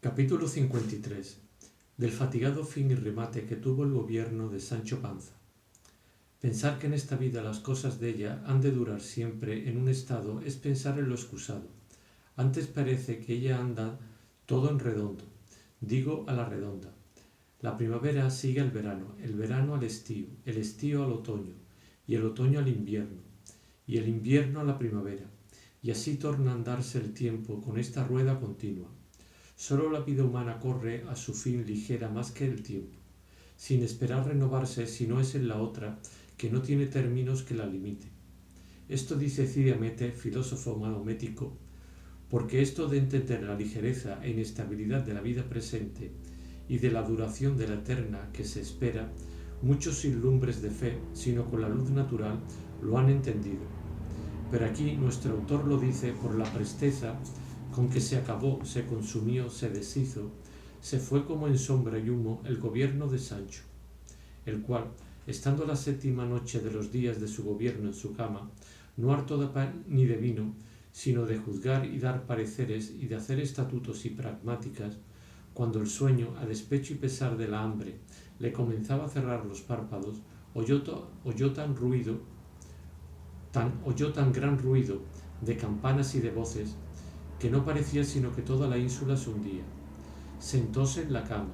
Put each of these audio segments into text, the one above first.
Capítulo 53. Del fatigado fin y remate que tuvo el gobierno de Sancho Panza. Pensar que en esta vida las cosas de ella han de durar siempre en un estado es pensar en lo excusado. Antes parece que ella anda todo en redondo, digo a la redonda. La primavera sigue al verano, el verano al estío, el estío al otoño, y el otoño al invierno, y el invierno a la primavera, y así torna a andarse el tiempo con esta rueda continua. Solo la vida humana corre a su fin ligera más que el tiempo, sin esperar renovarse si no es en la otra, que no tiene términos que la limite. Esto dice Cide Hamete, filósofo mahomético, porque esto de entender la ligereza e inestabilidad de la vida presente y de la duración de la eterna que se espera, muchos sin lumbres de fe, sino con la luz natural, lo han entendido. Pero aquí nuestro autor lo dice por la presteza con que se acabó, se consumió, se deshizo, se fue como en sombra y humo el gobierno de Sancho, el cual, estando la séptima noche de los días de su gobierno en su cama, no harto de pan ni de vino, sino de juzgar y dar pareceres y de hacer estatutos y pragmáticas, cuando el sueño, a despecho y pesar de la hambre, le comenzaba a cerrar los párpados, oyó tan gran ruido de campanas y de voces, que no parecía sino que toda la ínsula se hundía. Sentóse en la cama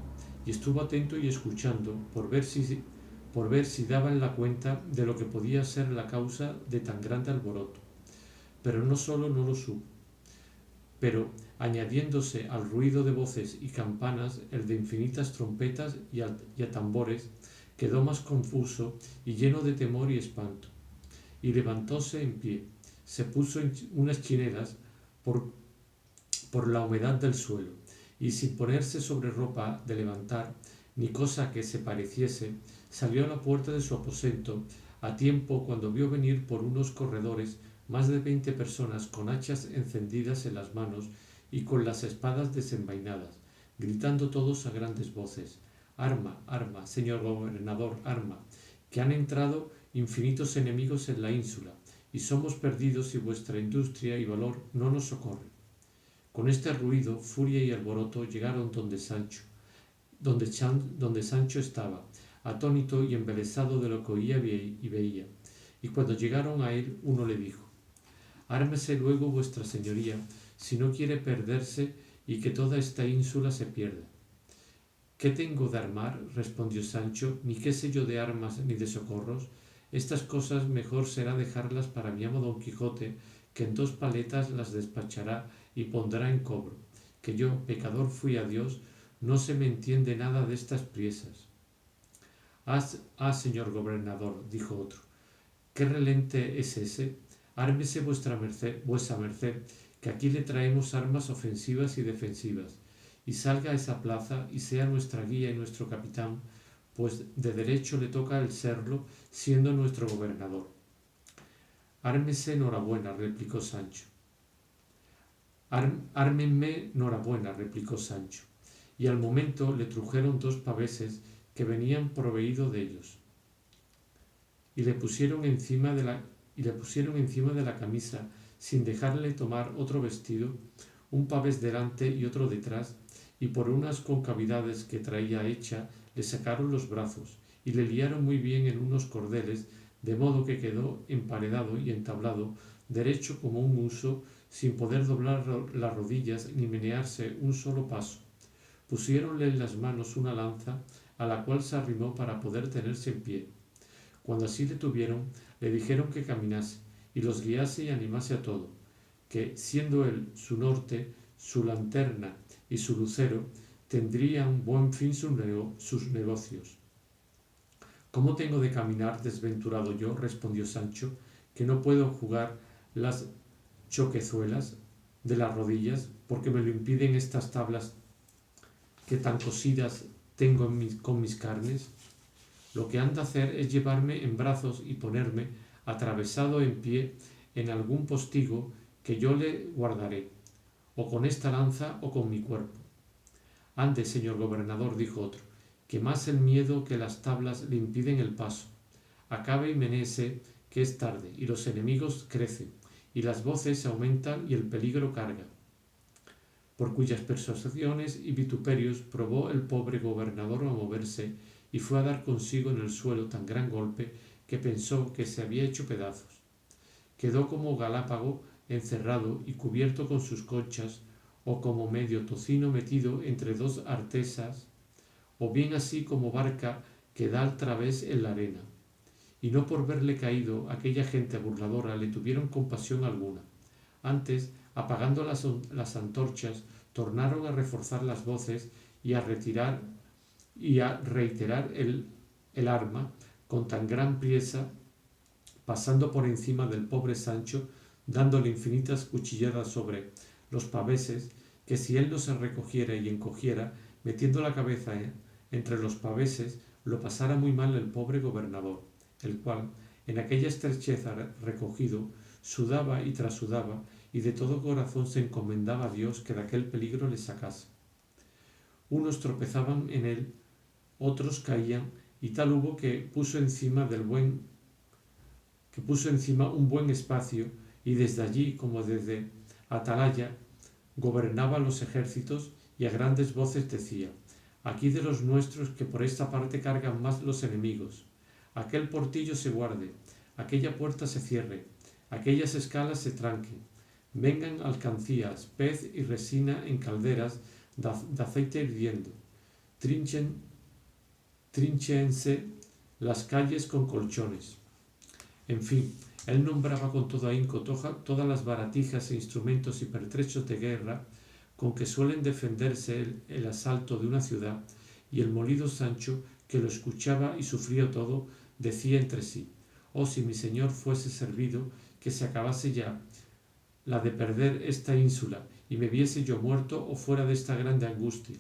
y estuvo atento y escuchando por ver si daba en la cuenta de lo que podía ser la causa de tan grande alboroto. Pero no solo no lo supo, pero añadiéndose al ruido de voces y campanas el de infinitas trompetas y a tambores, quedó más confuso y lleno de temor y espanto. Y levantóse en pie, se puso unas chinelas por la humedad del suelo, y sin ponerse sobre ropa de levantar, ni cosa que se pareciese, salió a la puerta de su aposento, a tiempo cuando vio venir por unos corredores más de 20 personas con hachas encendidas en las manos y con las espadas desenvainadas, gritando todos a grandes voces: «Arma, arma, señor gobernador, arma, que han entrado infinitos enemigos en la ínsula, y somos perdidos si vuestra industria y valor no nos socorren». Con este ruido, furia y alboroto llegaron donde Sancho estaba, atónito y embelesado de lo que oía y veía. Y cuando llegaron a él, uno le dijo: «Ármese luego vuestra señoría, si no quiere perderse y que toda esta ínsula se pierda». «¿Qué tengo de armar?», respondió Sancho, «ni qué sé yo de armas ni de socorros. Estas cosas mejor será dejarlas para mi amo Don Quijote, que en 2 paletas las despachará y pondrá en cobro, que yo, pecador fui a Dios, no se me entiende nada de estas priesas». Señor gobernador», dijo otro, «¿qué relente es ese? Ármese vuesa merced, que aquí le traemos armas ofensivas y defensivas, y salga a esa plaza y sea nuestra guía y nuestro capitán, pues de derecho le toca el serlo, siendo nuestro gobernador». «Ármese norabuena», replicó Sancho. «Ármenme norabuena», replicó Sancho, y al momento le trujeron 2 paveses que venían proveído de ellos, y le pusieron encima de la camisa, sin dejarle tomar otro vestido, un pavés delante y otro detrás, y por unas concavidades que traía hecha le sacaron los brazos, y le liaron muy bien en unos cordeles, de modo que quedó emparedado y entablado, derecho como un huso, sin poder doblar las rodillas ni menearse un solo paso. Pusiéronle en las manos una lanza, a la cual se arrimó para poder tenerse en pie. Cuando así le tuvieron, le dijeron que caminase, y los guiase y animase a todo, que, siendo él su norte, su lanterna y su lucero, tendrían buen fin sus negocios. «¿Cómo tengo de caminar desventurado yo?», respondió Sancho, «que no puedo jugar las choquezuelas de las rodillas, porque me lo impiden estas tablas que tan cosidas tengo con mis carnes? Lo que han de hacer es llevarme en brazos y ponerme atravesado en pie en algún postigo que yo le guardaré, o con esta lanza o con mi cuerpo». «Ande, señor gobernador», dijo otro, «que más el miedo que las tablas le impiden el paso. Acabe y menéese, que es tarde, y los enemigos crecen, y las voces aumentan y el peligro carga». por cuyas persuasiones y vituperios probó el pobre gobernador a moverse y fue a dar consigo en el suelo tan gran golpe que pensó que se había hecho pedazos. Quedó como galápago encerrado y cubierto con sus conchas, o como medio tocino metido entre dos artesas, o bien así como barca que da al través en la arena. Y no por verle caído aquella gente burladora le tuvieron compasión alguna. Antes, apagando las antorchas, tornaron a reforzar las voces y a reiterar el arma con tan gran priesa, pasando por encima del pobre Sancho, dándole infinitas cuchilladas sobre los paveses, que si él no se recogiera y encogiera, metiendo la cabeza entre los paveses, lo pasara muy mal el pobre gobernador, el cual, en aquella estrecheza recogido, sudaba y trasudaba, y de todo corazón se encomendaba a Dios que de aquel peligro le sacase. Unos tropezaban en él, otros caían, y tal hubo que puso encima un buen espacio, y desde allí, como desde atalaya, gobernaba los ejércitos, y a grandes voces decía: aquí de los nuestros que por esta parte cargan más los enemigos, aquel portillo se guarde, aquella puerta se cierre, aquellas escalas se tranquen, vengan alcancías, pez y resina en calderas de aceite hirviendo, trinchéense las calles con colchones. En fin, él nombraba con todo ahínco todas las baratijas e instrumentos y pertrechos de guerra con que suelen defenderse el asalto de una ciudad, y el molido Sancho, que lo escuchaba y sufría todo, decía entre sí: oh, si mi señor fuese servido, que se acabase ya la de perder esta ínsula, y me viese yo muerto o fuera de esta grande angustia.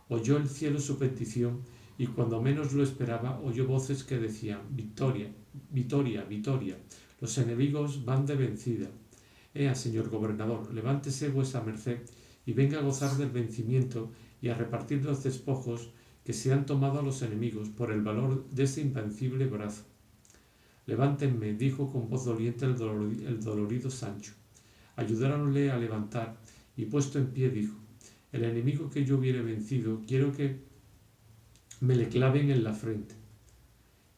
Oyó el cielo su petición, y cuando menos lo esperaba oyó voces que decían: victoria, vitoria, vitoria, los enemigos van de vencida. Ea, señor gobernador, levántese vuesa merced y venga a gozar del vencimiento y a repartir los despojos que se han tomado a los enemigos por el valor de ese invencible brazo. Levántenme, dijo con voz doliente el dolorido Sancho. Ayudáronle a levantar, y puesto en pie dijo: el enemigo que yo hubiere vencido, quiero que me le claven en la frente.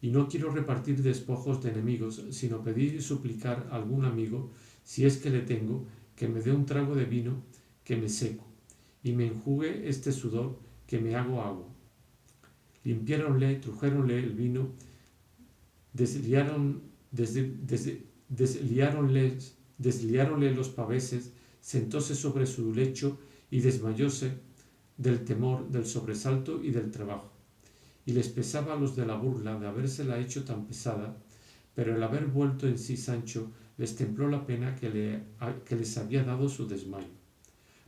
Y no quiero repartir despojos de enemigos, sino pedir y suplicar a algún amigo, si es que le tengo, que me dé un trago de vino, que me seco, y me enjugue este sudor, que me hago agua. Limpiáronle, trujéronle el vino, desliáronle los paveses, sentóse sobre su lecho y desmayóse del temor, del sobresalto y del trabajo. Y les pesaba a los de la burla de habérsela hecho tan pesada, pero el haber vuelto en sí Sancho les templó la pena que les había dado su desmayo.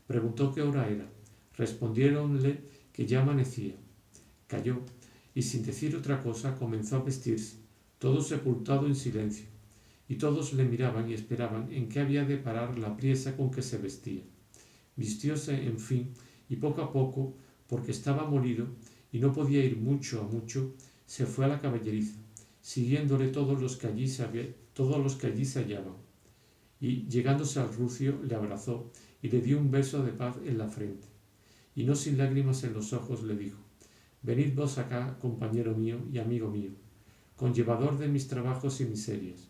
Preguntó qué hora era. Respondiéronle que ya amanecía. Calló, y sin decir otra cosa comenzó a vestirse, todo sepultado en silencio, y todos le miraban y esperaban en qué había de parar la priesa con que se vestía. Vistióse, en fin, y poco a poco, porque estaba molido y no podía ir mucho a mucho, se fue a la caballeriza, siguiéndole todos los que allí se hallaban. Y llegándose al rucio, le abrazó y le dio un beso de paz en la frente. Y no sin lágrimas en los ojos le dijo: venid vos acá, compañero mío y amigo mío, conllevador de mis trabajos y miserias.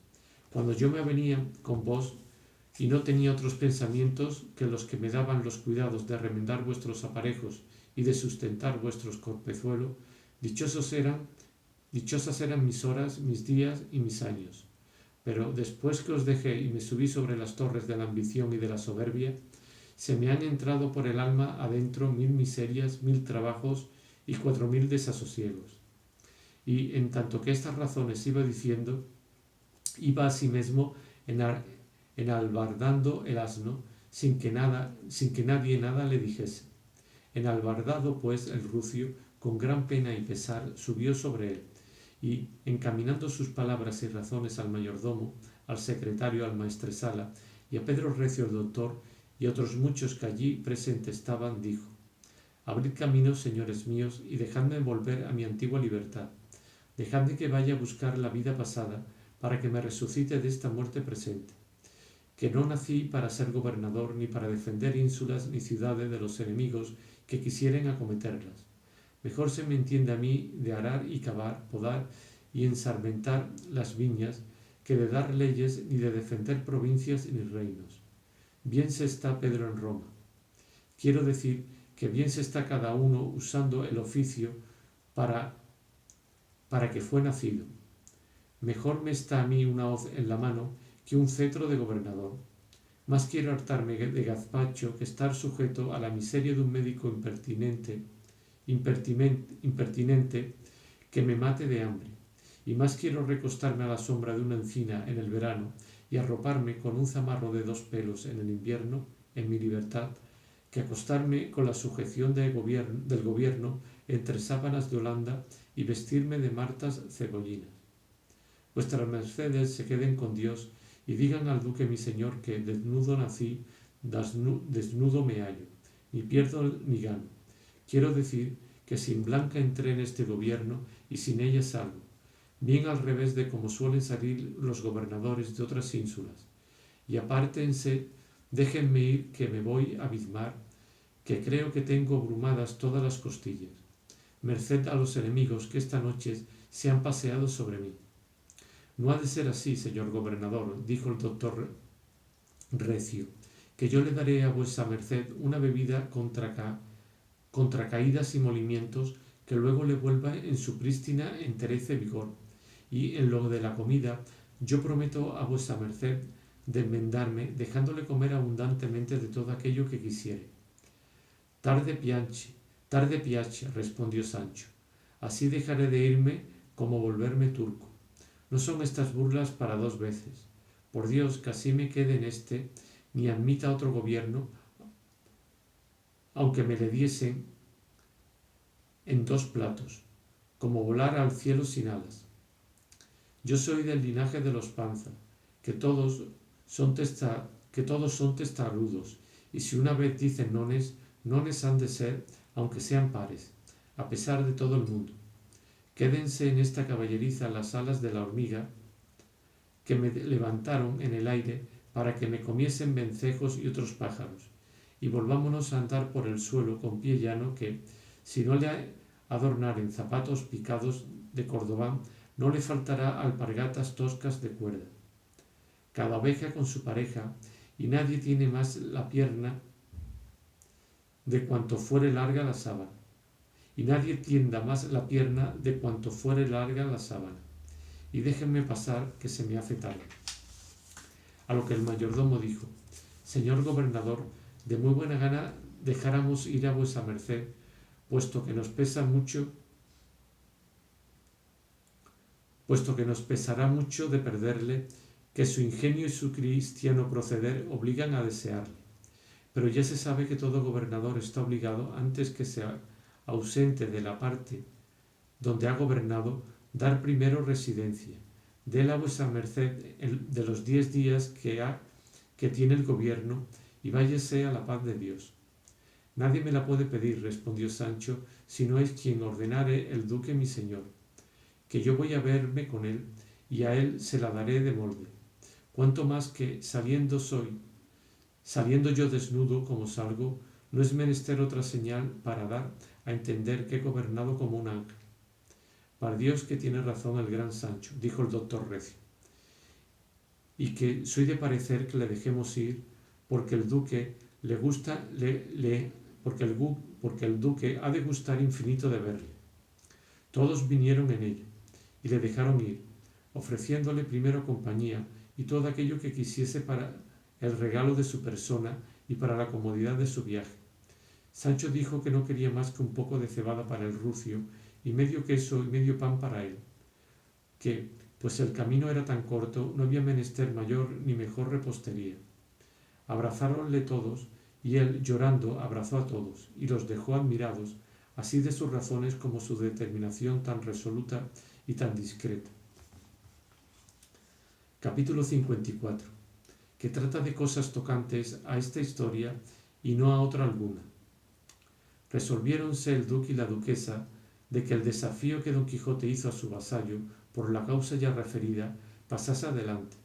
Cuando yo me venía con vos y no tenía otros pensamientos que los que me daban los cuidados de remendar vuestros aparejos y de sustentar vuestros corpezuelos, dichosas eran mis horas, mis días y mis años. Pero después que os dejé y me subí sobre las torres de la ambición y de la soberbia, se me han entrado por el alma adentro 1000 miserias, 1000 trabajos y 4000 desasosiegos. Y en tanto que estas razones iba diciendo, iba asimismo enalbardando el asno, sin que nadie nada le dijese. Enalbardado pues el rucio, con gran pena y pesar, subió sobre él, y encaminando sus palabras y razones al mayordomo, al secretario, al maestresala, y a Pedro Recio el doctor, y a otros muchos que allí presentes estaban, dijo: abrid camino, señores míos, y dejadme volver a mi antigua libertad. Dejadme que vaya a buscar la vida pasada, para que me resucite de esta muerte presente. que no nací para ser gobernador ni para defender ínsulas ni ciudades de los enemigos que quisieren acometerlas. Mejor se me entiende a mí de arar y cavar, podar y ensarmentar las viñas, que de dar leyes ni de defender provincias ni reinos. Bien se está Pedro en Roma. Quiero decir que bien se está cada uno usando el oficio para que fue nacido. Mejor me está a mí una hoz en la mano que un cetro de gobernador. Más quiero hartarme de gazpacho que estar sujeto a la miseria de un médico impertinente que me mate de hambre. Y más quiero recostarme a la sombra de una encina en el verano y arroparme con un zamarro de 2 pelos en el invierno, en mi libertad, que acostarme con la sujeción del gobierno entre sábanas de Holanda y vestirme de martas cebollinas. Vuestras mercedes se queden con Dios y digan al duque mi señor que desnudo nací, desnudo me hallo, ni pierdo ni gano. Quiero decir que sin Blanca entré en este gobierno y sin ella salgo, bien al revés de como suelen salir los gobernadores de otras ínsulas. Y apártense, déjenme ir que me voy a bizmar, que creo que tengo brumadas todas las costillas. Merced a los enemigos que esta noche se han paseado sobre mí. No ha de ser así, señor gobernador, dijo el doctor Recio, que yo le daré a vuesa merced una bebida contra caídas y molimientos que luego le vuelva en su prístina entereza y vigor. Y en lo de la comida, yo prometo a vuesa merced de enmendarme, dejándole comer abundantemente de todo aquello que quisiere. Tarde piace, respondió Sancho. Así dejaré de irme como volverme turco. No son estas burlas para 2 veces. Por Dios, que así me quede en este, ni admita otro gobierno, aunque me le diesen en 2 platos, como volar al cielo sin alas. Yo soy del linaje de los Panza, que todos son testarudos, y si una vez dicen nones, nones han de ser, aunque sean pares, a pesar de todo el mundo. Quédense en esta caballeriza las alas de la hormiga que me levantaron en el aire para que me comiesen vencejos y otros pájaros, y volvámonos a andar por el suelo con pie llano que, si no le adornaren zapatos picados de cordobán, no le faltará alpargatas toscas de cuerda. Cada oveja con su pareja, y nadie tiene más la pierna de cuanto fuere larga la sábana. Y nadie tienda más la pierna de cuanto fuere larga la sábana. Y déjenme pasar, que se me hace tarde. A lo que el mayordomo dijo: Señor gobernador, de muy buena gana dejáramos ir a vuesa merced, puesto que nos pesará mucho de perderle, que su ingenio y su cristiano proceder obligan a desearle. Pero ya se sabe que todo gobernador está obligado, antes que sea ausente de la parte donde ha gobernado, dar primero residencia. Déla vuesa merced de los 10 días que tiene el gobierno, y váyase a la paz de Dios. Nadie me la puede pedir, respondió Sancho, si no es quien ordenare el duque mi señor, que yo voy a verme con él, y a él se la daré de molde. Cuanto más que, saliendo yo desnudo como salgo, no es menester otra señal para dar a entender que he gobernado como un ángel. Para Dios que tiene razón el gran Sancho, dijo el doctor Recio, y que soy de parecer que le dejemos ir, porque el duque porque el duque ha de gustar infinito de verle. Todos vinieron en ello, y le dejaron ir, ofreciéndole primero compañía y todo aquello que quisiese para el regalo de su persona y para la comodidad de su viaje. Sancho dijo que no quería más que un poco de cebada para el rucio y medio queso y medio pan para él, que, pues el camino era tan corto, no había menester mayor ni mejor repostería. Abrazáronle todos, y él, llorando, abrazó a todos, y los dejó admirados, así de sus razones como su determinación tan resoluta y tan discreta. Capítulo 54, que trata de cosas tocantes a esta historia y no a otra alguna. Resolviéronse el duque y la duquesa de que el desafío que don Quijote hizo a su vasallo, por la causa ya referida, pasase adelante,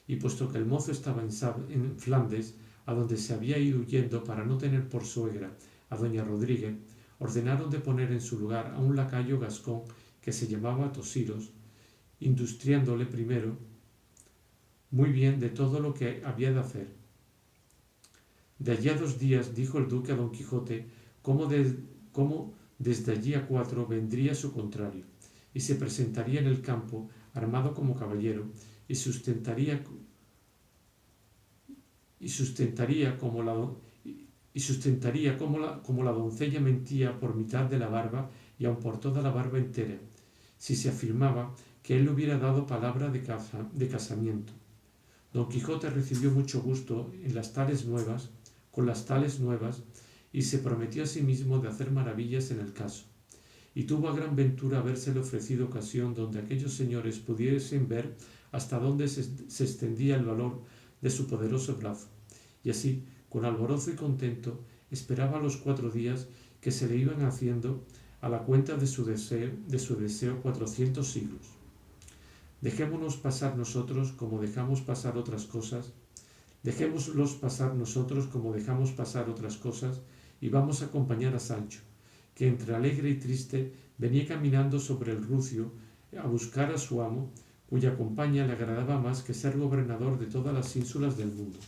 y puesto que el mozo estaba en Flandes, a donde se había ido huyendo para no tener por suegra a doña Rodríguez, ordenaron de poner en su lugar a un lacayo gascón que se llamaba Tosilos, industriándole primero muy bien de todo lo que había de hacer. De allí a 2 días dijo el duque a don Quijote cómo desde allí a 4 vendría su contrario, y se presentaría en el campo armado como caballero, y sustentaría como la doncella mentía por mitad de la barba y aun por toda la barba entera, si se afirmaba que él le hubiera dado palabra de casamiento. Don Quijote recibió mucho gusto con las tales nuevas, y se prometió a sí mismo de hacer maravillas en el caso, y tuvo a gran ventura habérsele ofrecido ocasión donde aquellos señores pudiesen ver hasta dónde se extendía el valor de su poderoso brazo, y así, con alborozo y contento, esperaba los 4 días que se le iban haciendo a la cuenta de su deseo 400 siglos. Dejémonos pasar nosotros como dejamos pasar otras cosas, dejémoslos pasar nosotros como dejamos pasar otras cosas, y vamos a acompañar a Sancho, que entre alegre y triste venía caminando sobre el rucio a buscar a su amo, cuya compañía le agradaba más que ser gobernador de todas las ínsulas del mundo.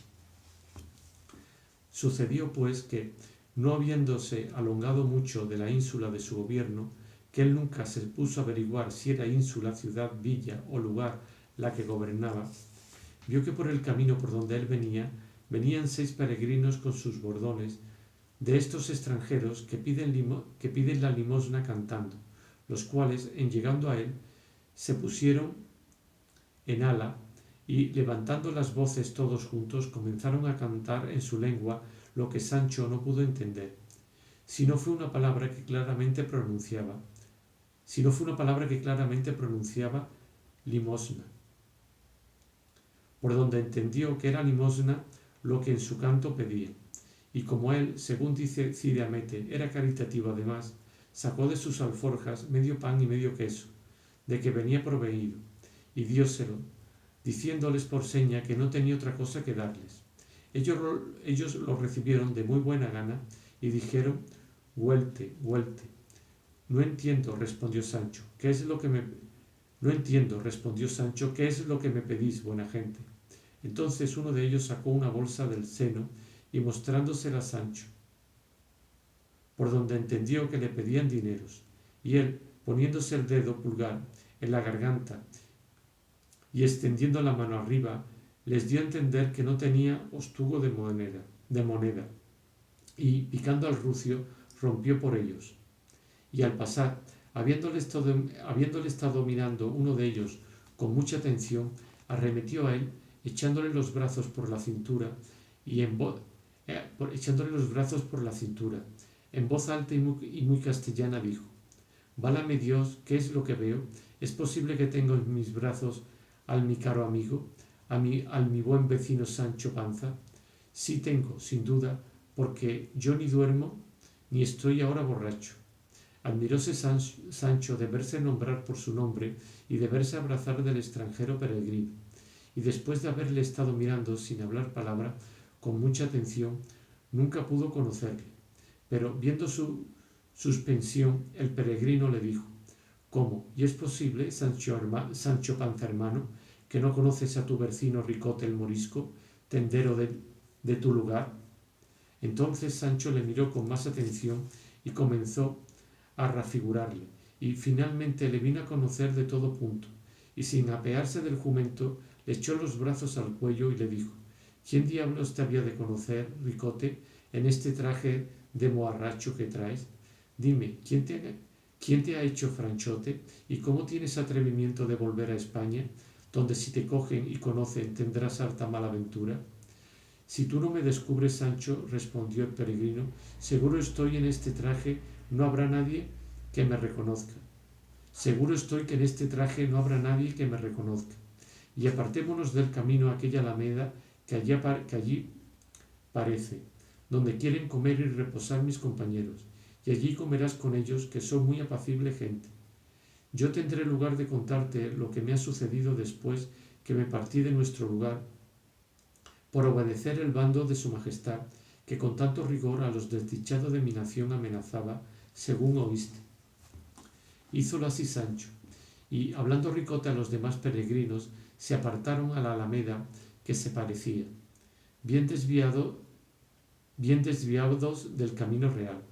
Sucedió pues que, no habiéndose alongado mucho de la ínsula de su gobierno, que él nunca se puso a averiguar si era ínsula, ciudad, villa o lugar la que gobernaba, vio que por el camino por donde él venían 6 peregrinos con sus bordones, de estos extranjeros que piden la limosna cantando, los cuales, en llegando a él, se pusieron en ala y, levantando las voces todos juntos, comenzaron a cantar en su lengua lo que Sancho no pudo entender, si no fue una palabra que claramente pronunciaba limosna, por donde entendió que era limosna lo que en su canto pedía. Y como él, según dice Cide Hamete, era caritativo además, sacó de sus alforjas medio pan y medio queso, de que venía proveído, y dióselo, diciéndoles por seña que no tenía otra cosa que darles. Ellos lo recibieron de muy buena gana y dijeron: «Huelte, huelte». «No entiendo», respondió Sancho, ¿qué es lo que me pedís, buena gente?» Entonces uno de ellos sacó una bolsa del seno y mostrándosela a Sancho, por donde entendió que le pedían dineros, y él, poniéndose el dedo pulgar en la garganta y extendiendo la mano arriba, les dio a entender que no tenía ostugo de moneda, y, picando al rucio, rompió por ellos. Y al pasar, habiéndole estado mirando uno de ellos con mucha atención, arremetió a él, echándole los brazos por la cintura, en voz alta y muy castellana dijo: «Válame Dios, ¿qué es lo que veo? ¿Es posible que tengo en mis brazos al mi caro amigo, al mi buen vecino Sancho Panza? Sí tengo, sin duda, porque yo ni duermo ni estoy ahora borracho». Admiróse Sancho de verse nombrar por su nombre y de verse abrazar del extranjero peregrino, y después de haberle estado mirando sin hablar palabra, con mucha atención, nunca pudo conocerle. Pero viendo su suspensión, el peregrino le dijo: «¿Cómo? ¿Y es posible, Sancho Panza hermano, que no conoces a tu vecino Ricote el Morisco, tendero de tu lugar?» Entonces Sancho le miró con más atención y comenzó a refigurarle, y finalmente le vino a conocer de todo punto, y sin apearse del jumento, le echó los brazos al cuello y le dijo: «¿Quién diablos te había de conocer, Ricote, en este traje de moharracho que traes? Dime, ¿quién te ha hecho franchote, y cómo tienes atrevimiento de volver a España, donde si te cogen y conocen tendrás harta mala ventura?» «Si tú no me descubres, Sancho», respondió el peregrino, «seguro estoy en este traje no habrá nadie que me reconozca. Y apartémonos del camino a aquella alameda que allí parece, donde quieren comer y reposar mis compañeros, y allí comerás con ellos, que son muy apacible gente. Yo tendré lugar de contarte lo que me ha sucedido después que me partí de nuestro lugar por obedecer el bando de su majestad, que con tanto rigor a los desdichados de mi nación amenazaba, según oíste. Hízolo así Sancho, y hablando Ricote a los demás peregrinos, se apartaron a la alameda que se parecía, bien desviados del camino real.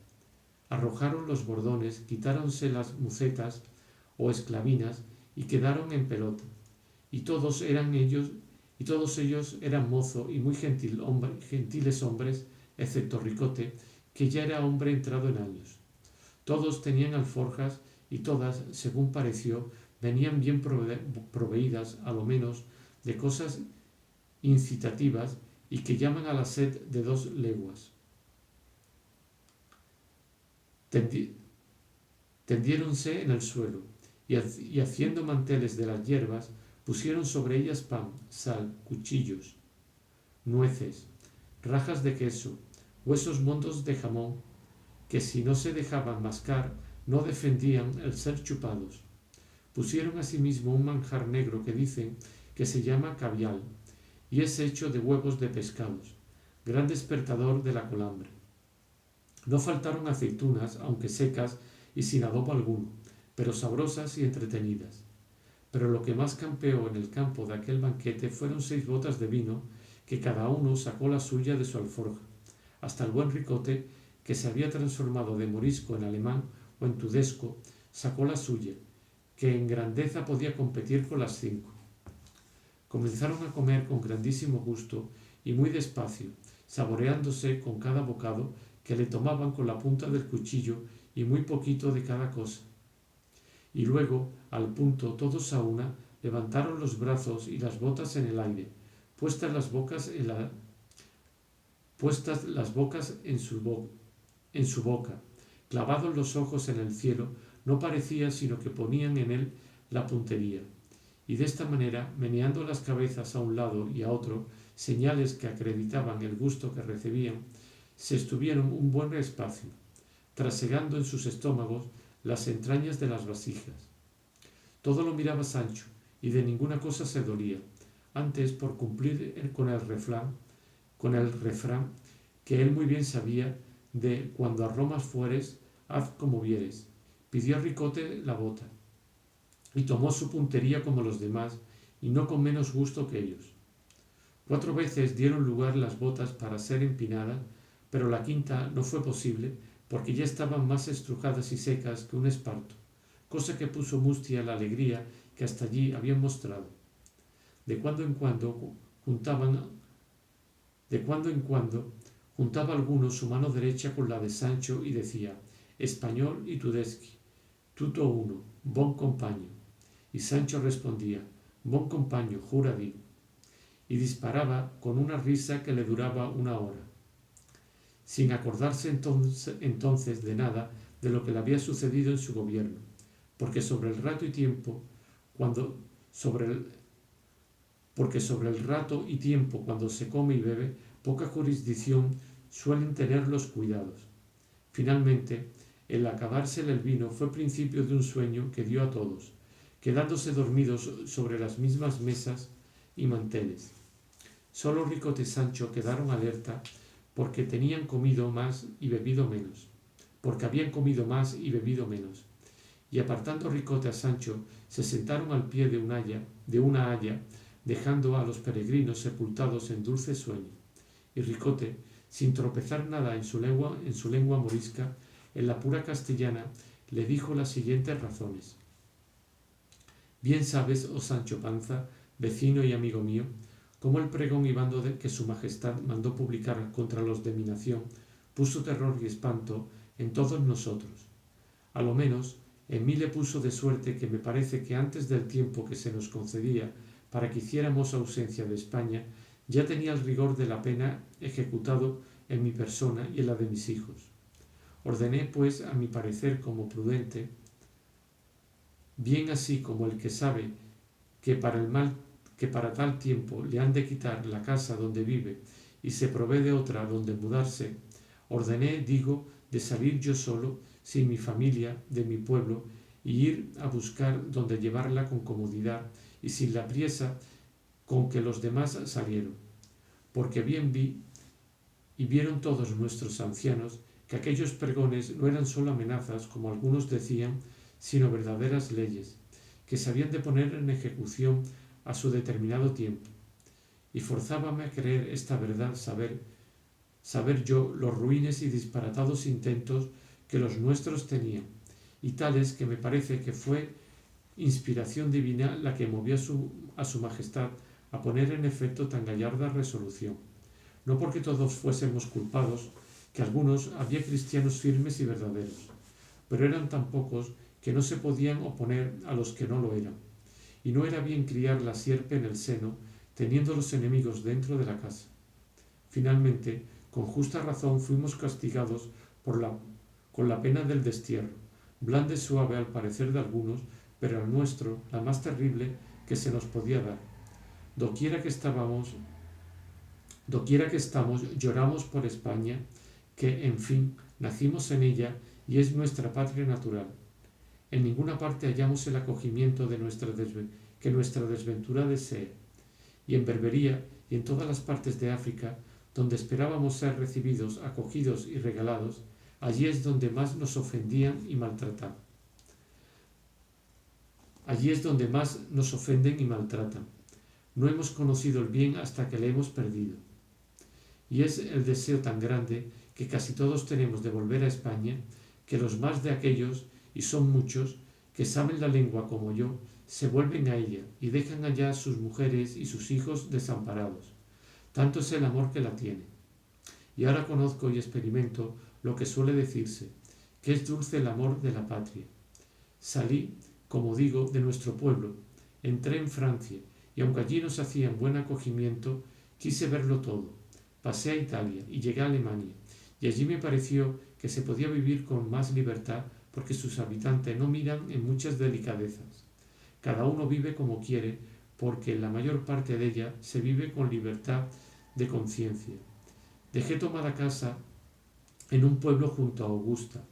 Arrojaron los bordones, quitáronse las mucetas o esclavinas y quedaron en pelota. Y todos ellos eran mozo y muy gentiles hombres, excepto Ricote, que ya era hombre entrado en años. Todos tenían alforjas y todas, según pareció, venían bien proveídas, a lo menos, de cosas incitativas y que llaman a la sed de 2 leguas. Tendiéronse en el suelo y haciendo manteles de las hierbas, pusieron sobre ellas pan, sal, cuchillos, nueces, rajas de queso, huesos mondos de jamón, que si no se dejaban mascar, no defendían el ser chupados. Pusieron asimismo un manjar negro que dicen que se llama cavial, y es hecho de huevos de pescados, gran despertador de la colambre. No faltaron aceitunas, aunque secas y sin adobo alguno, pero sabrosas y entretenidas. Pero lo que más campeó en el campo de aquel banquete fueron 6 botas de vino, que cada uno sacó la suya de su alforja, hasta el buen Ricote, que se había transformado de morisco en alemán o en tudesco, sacó la suya, que en grandeza podía competir con las 5. Comenzaron a comer con grandísimo gusto y muy despacio, saboreándose con cada bocado que le tomaban con la punta del cuchillo y muy poquito de cada cosa. Y luego, al punto, todos a una, levantaron los brazos y las botas en el aire, puestas las bocas en su boca, clavados los ojos en el cielo, no parecía sino que ponían en él la puntería. Y de esta manera, meneando las cabezas a un lado y a otro, señales que acreditaban el gusto que recibían, se estuvieron un buen espacio, trasegando en sus estómagos las entrañas de las vasijas. Todo lo miraba Sancho, y de ninguna cosa se dolía, antes por cumplir con el refrán que él muy bien sabía de cuando a Roma fueres, haz como vieres. Pidió a Ricote la bota, y tomó su puntería como los demás, y no con menos gusto que ellos. 4 veces dieron lugar las botas para ser empinadas, pero la quinta no fue posible, porque ya estaban más estrujadas y secas que un esparto, cosa que puso mustia la alegría que hasta allí habían mostrado. De cuando en cuando juntaba alguno su mano derecha con la de Sancho y decía: español y tudesqui, tuto uno, bon compaño. Y Sancho respondía: bon compaño, jura digo. Y disparaba con una risa que le duraba 1 hora, sin acordarse entonces de nada de lo que le había sucedido en su gobierno, porque sobre el rato y tiempo cuando se come y bebe, poca jurisdicción suelen tener los cuidados. Finalmente, el acabársele el vino fue principio de un sueño que dio a todos, quedándose dormidos sobre las mismas mesas y manteles. Solo Ricote y Sancho quedaron alerta porque habían comido más y bebido menos. Y apartando Ricote a Sancho, se sentaron al pie de una haya, dejando a los peregrinos sepultados en dulce sueño. Y Ricote, sin tropezar nada en su lengua morisca, en la pura castellana, le dijo las siguientes razones. Bien sabes, oh Sancho Panza, vecino y amigo mío, cómo el pregón y bando que su majestad mandó publicar contra los de mi nación puso terror y espanto en todos nosotros. A lo menos en mí le puso de suerte que me parece que antes del tiempo que se nos concedía para que hiciéramos ausencia de España, ya tenía el rigor de la pena ejecutado en mi persona y en la de mis hijos. Ordené, pues, a mi parecer como prudente, bien así como el que sabe que para tal tiempo le han de quitar la casa donde vive y se provee de otra donde mudarse, ordené, digo, de salir yo solo, sin mi familia, de mi pueblo, y ir a buscar donde llevarla con comodidad y sin la priesa con que los demás salieron, porque bien vi y vieron todos nuestros ancianos que aquellos pregones no eran solo amenazas, como algunos decían, sino verdaderas leyes, que se habían de poner en ejecución a su determinado tiempo. Y forzábame a creer esta verdad, saber yo los ruines y disparatados intentos que los nuestros tenían, y tales que me parece que fue inspiración divina la que movió a su majestad a poner en efecto tan gallarda resolución. No porque todos fuésemos culpados, que algunos había cristianos firmes y verdaderos, pero eran tan pocos que no se podían oponer a los que no lo eran. Y no era bien criar la sierpe en el seno, teniendo los enemigos dentro de la casa. Finalmente, con justa razón fuimos castigados con la pena del destierro, blanda y suave al parecer de algunos, pero al nuestro la más terrible que se nos podía dar. Doquiera que estamos, lloramos por España, que, en fin, nacimos en ella y es nuestra patria natural. En ninguna parte hallamos el acogimiento que nuestra desventura desee. Y en Berbería y en todas las partes de África, donde esperábamos ser recibidos, acogidos y regalados, allí es donde más nos ofendían y maltratan. Allí es donde más nos ofenden y maltratan. No hemos conocido el bien hasta que le hemos perdido. Y es el deseo tan grande que casi todos tenemos de volver a España, que los más de aquellos, y son muchos, que saben la lengua como yo, se vuelven a ella y dejan allá a sus mujeres y sus hijos desamparados. Tanto es el amor que la tiene. Y ahora conozco y experimento lo que suele decirse, que es dulce el amor de la patria. Salí, como digo, de nuestro pueblo, entré en Francia, y aunque allí nos hacían buen acogimiento, quise verlo todo. Pasé a Italia y llegué a Alemania, y allí me pareció que se podía vivir con más libertad porque sus habitantes no miran en muchas delicadezas. Cada uno vive como quiere, porque en la mayor parte de ella se vive con libertad de conciencia. Dejé tomada casa en un pueblo junto a Augusta.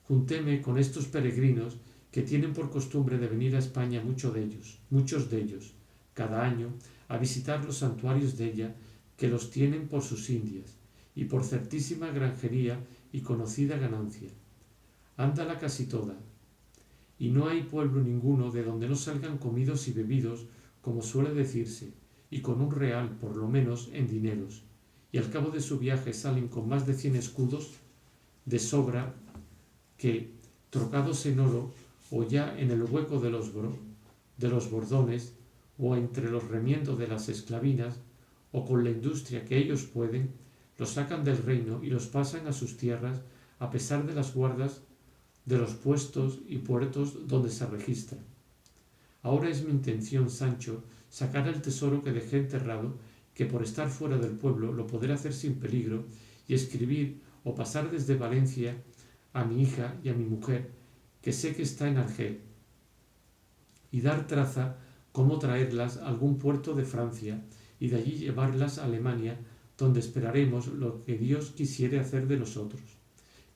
Juntéme con estos peregrinos que tienen por costumbre de venir a España muchos de ellos, cada año, a visitar los santuarios de ella, que los tienen por sus indias, y por certísima granjería y conocida ganancia. Ándala casi toda, y no hay pueblo ninguno de donde no salgan comidos y bebidos, como suele decirse, y con un real, por lo menos, en dineros, y al cabo de su viaje salen con más de 100 escudos de sobra que, trocados en oro, o ya en el hueco de los bordones, o entre los remiendos de las esclavinas, o con la industria que ellos pueden, los sacan del reino y los pasan a sus tierras, a pesar de las guardas de los puestos y puertos donde se registran. Ahora es mi intención, Sancho, sacar el tesoro que dejé enterrado, que por estar fuera del pueblo lo podré hacer sin peligro, y escribir o pasar desde Valencia a mi hija y a mi mujer, que sé que está en Argel, y dar traza cómo traerlas a algún puerto de Francia, y de allí llevarlas a Alemania, donde esperaremos lo que Dios quisiere hacer de nosotros.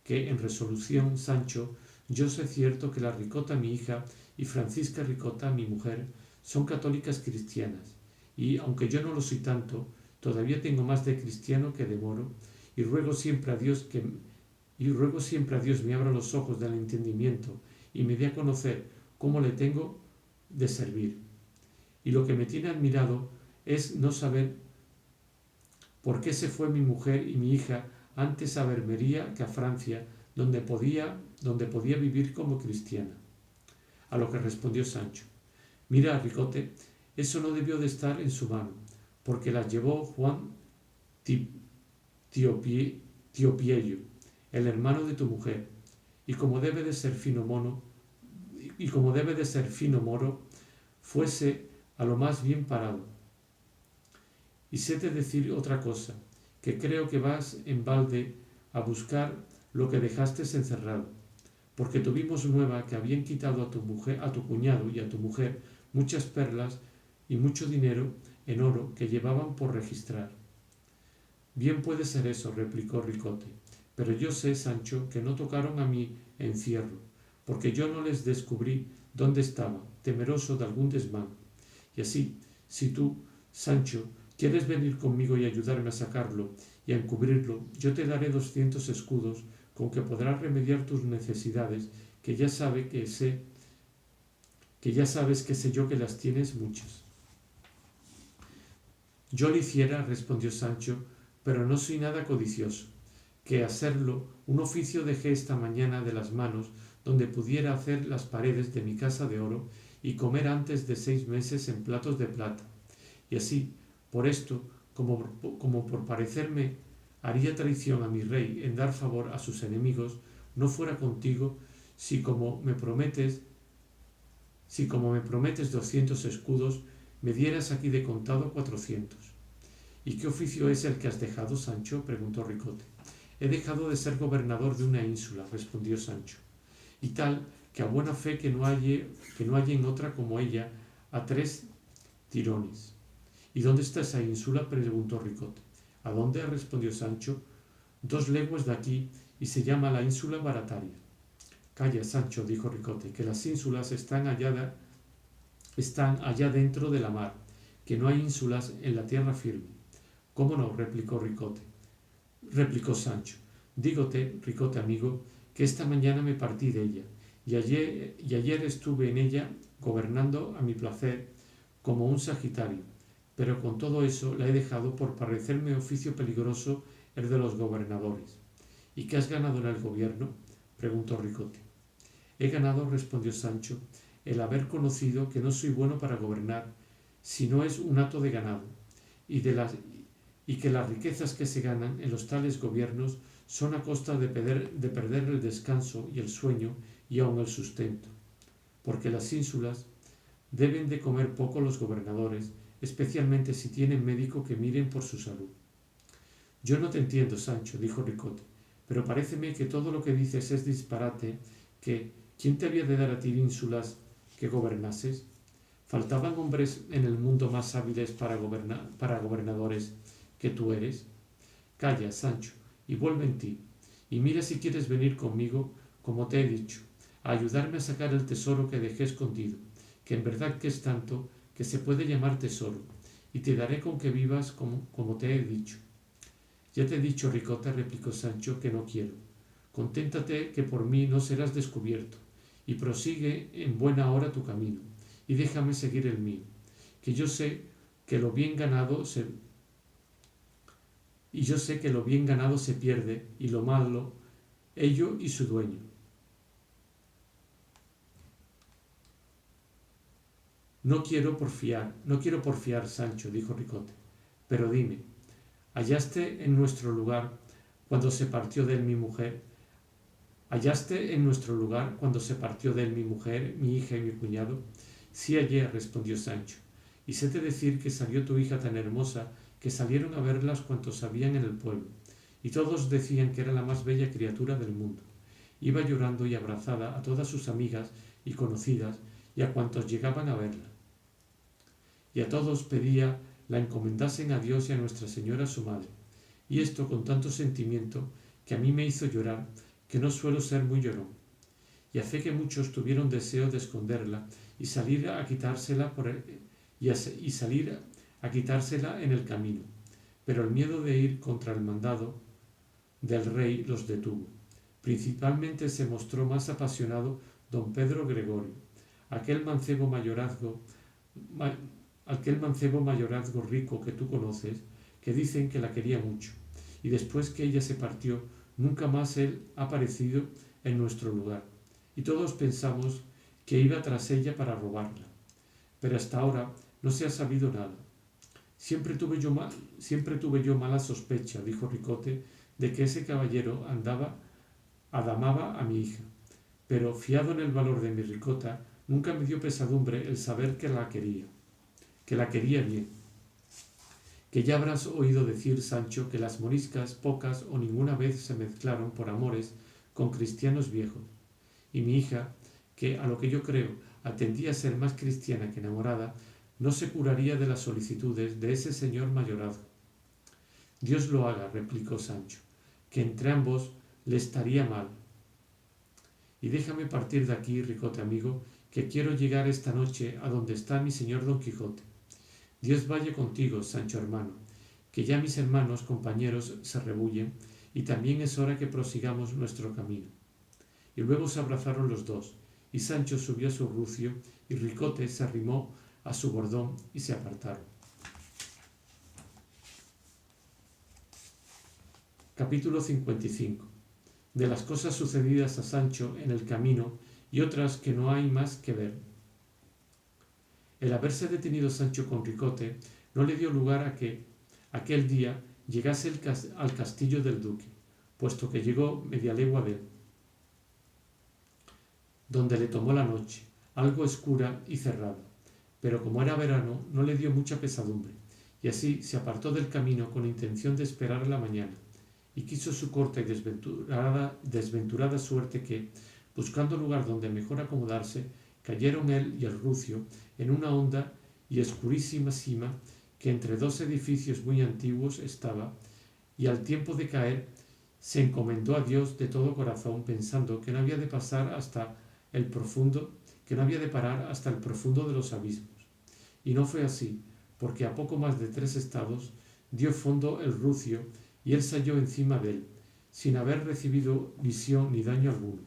Que en resolución, Sancho, yo sé cierto que la Ricota mi hija y Francisca Ricota mi mujer son católicas cristianas, y aunque yo no lo soy tanto, todavía tengo más de cristiano que de moro, y ruego siempre a Dios me abra los ojos del entendimiento y me dé a conocer cómo le tengo de servir. Y lo que me tiene admirado es no saber por qué se fue mi mujer y mi hija antes a Berbería que a Francia, donde podía vivir como cristiana. A lo que respondió Sancho: mira, Ricote, eso no debió de estar en su mano, porque las llevó Juan Tiopiello, el hermano de tu mujer, y como debe de ser fino moro, fuese a lo más bien parado. Y séte decir otra cosa, que creo que vas en balde a buscar lo que dejaste encerrado, porque tuvimos nueva que habían quitado a tu cuñado y a tu mujer muchas perlas y mucho dinero en oro que llevaban por registrar. Bien puede ser eso, replicó Ricote, pero yo sé, Sancho, que no tocaron a mi encierro, porque yo no les descubrí dónde estaba, temeroso de algún desmán. Y así, si tú Sancho, ¿quieres venir conmigo y ayudarme a sacarlo y a encubrirlo? Yo te daré 200 escudos con que podrás remediar tus necesidades, que ya sabes que sé yo que las tienes muchas. Yo lo hiciera, respondió Sancho, pero no soy nada codicioso, que a serlo un oficio dejé esta mañana de las manos donde pudiera hacer las paredes de mi casa de oro y comer antes de 6 meses en platos de plata. Y así, por esto, como por parecerme haría traición a mi rey en dar favor a sus enemigos, no fuera contigo si como me prometes 200 escudos, me dieras aquí de contado 400. ¿Y qué oficio es el que has dejado, Sancho?, preguntó Ricote. He dejado de ser gobernador de una ínsula, respondió Sancho, y tal que a buena fe que no hallen otra como ella a 3 tirones. ¿Y dónde está esa ínsula?, preguntó Ricote. ¿A dónde?, respondió Sancho. 2 leguas de aquí, y se llama la ínsula Barataria. Calla, Sancho, dijo Ricote, que las ínsulas están allá dentro de la mar, que no hay ínsulas en la tierra firme. ¿Cómo no?, replicó Sancho. Dígote, Ricote amigo, que esta mañana me partí de ella, y ayer estuve en ella gobernando a mi placer como un sagitario, pero con todo eso la he dejado por parecerme oficio peligroso el de los gobernadores. ¿Y qué has ganado en el gobierno?, preguntó Ricote. He ganado, respondió Sancho, el haber conocido que no soy bueno para gobernar, si no es un hato de ganado, y que las riquezas que se ganan en los tales gobiernos son a costa de perder el descanso y el sueño y aun el sustento, porque las ínsulas deben de comer poco los gobernadores, especialmente si tienen médico que miren por su salud. Yo no te entiendo, Sancho, dijo Ricote, pero paréceme que todo lo que dices es disparate, que ¿quién te había de dar a ti ínsulas que gobernases? ¿Faltaban hombres en el mundo más hábiles para gobernadores que tú eres? Calla, Sancho, y vuelve en ti, y mira si quieres venir conmigo, como te he dicho, a ayudarme a sacar el tesoro que dejé escondido, que en verdad que es tanto que se puede llamar tesoro, y te daré con que vivas como te he dicho. Ya te he dicho, Ricote, replicó Sancho, que no quiero. Conténtate que por mí no serás descubierto, y prosigue en buena hora tu camino, y déjame seguir el mío, que yo sé que lo bien ganado se pierde, y lo malo, ello y su dueño. No quiero porfiar, Sancho, dijo Ricote, pero dime, ¿hallaste en nuestro lugar cuando se partió de él mi mujer? ¿Hallaste en nuestro lugar cuando se partió de él mi mujer, mi hija y mi cuñado? Sí hallé, respondió Sancho, y séte decir que salió tu hija tan hermosa que salieron a verlas cuantos habían en el pueblo, y todos decían que era la más bella criatura del mundo. Iba llorando y abrazada a todas sus amigas y conocidas y a cuantos llegaban a verla. Y a todos pedía la encomendasen a Dios y a Nuestra Señora su madre, y esto con tanto sentimiento que a mí me hizo llorar, que no suelo ser muy llorón, y a fe que muchos tuvieron deseo de esconderla y salir a quitársela en el camino, pero el miedo de ir contra el mandado del rey los detuvo. Principalmente se mostró más apasionado don Pedro Gregorio, aquel mancebo mayorazgo rico que tú conoces, que dicen que la quería mucho, y después que ella se partió, nunca más él ha aparecido en nuestro lugar, y todos pensamos que iba tras ella para robarla, pero hasta ahora no se ha sabido nada. Siempre tuve yo mala sospecha, dijo Ricote, de que ese caballero adamaba a mi hija, pero fiado en el valor de mi Ricota, nunca me dio pesadumbre el saber que la quería bien. Que ya habrás oído decir, Sancho, que las moriscas pocas o ninguna vez se mezclaron por amores con cristianos viejos, y mi hija, que a lo que yo creo atendía a ser más cristiana que enamorada, no se curaría de las solicitudes de ese señor mayorazgo. Dios lo haga, replicó Sancho, que entre ambos le estaría mal. Y déjame partir de aquí, Ricote amigo, que quiero llegar esta noche a donde está mi señor Don Quijote. Dios vaya contigo, Sancho hermano, que ya mis hermanos compañeros se rebullen, y también es hora que prosigamos nuestro camino. Y luego se abrazaron los dos, y Sancho subió a su rucio, y Ricote se arrimó a su bordón y se apartaron. Capítulo 55. De las cosas sucedidas a Sancho en el camino y otras que no hay más que ver. El haberse detenido Sancho con Ricote no le dio lugar a que aquel día llegase al castillo del duque, puesto que llegó media legua de él, donde le tomó la noche, algo oscura y cerrada, pero como era verano no le dio mucha pesadumbre, y así se apartó del camino con intención de esperar la mañana, y quiso su corta y desventurada suerte que, buscando lugar donde mejor acomodarse, cayeron él y el rucio en una honda y escurísima sima que entre dos edificios muy antiguos estaba, y al tiempo de caer se encomendó a Dios de todo corazón, pensando que no había de parar hasta el profundo de los abismos. Y no fue así, porque a poco más de 3 estados dio fondo el rucio y él se halló encima de él, sin haber recibido visión ni daño alguno.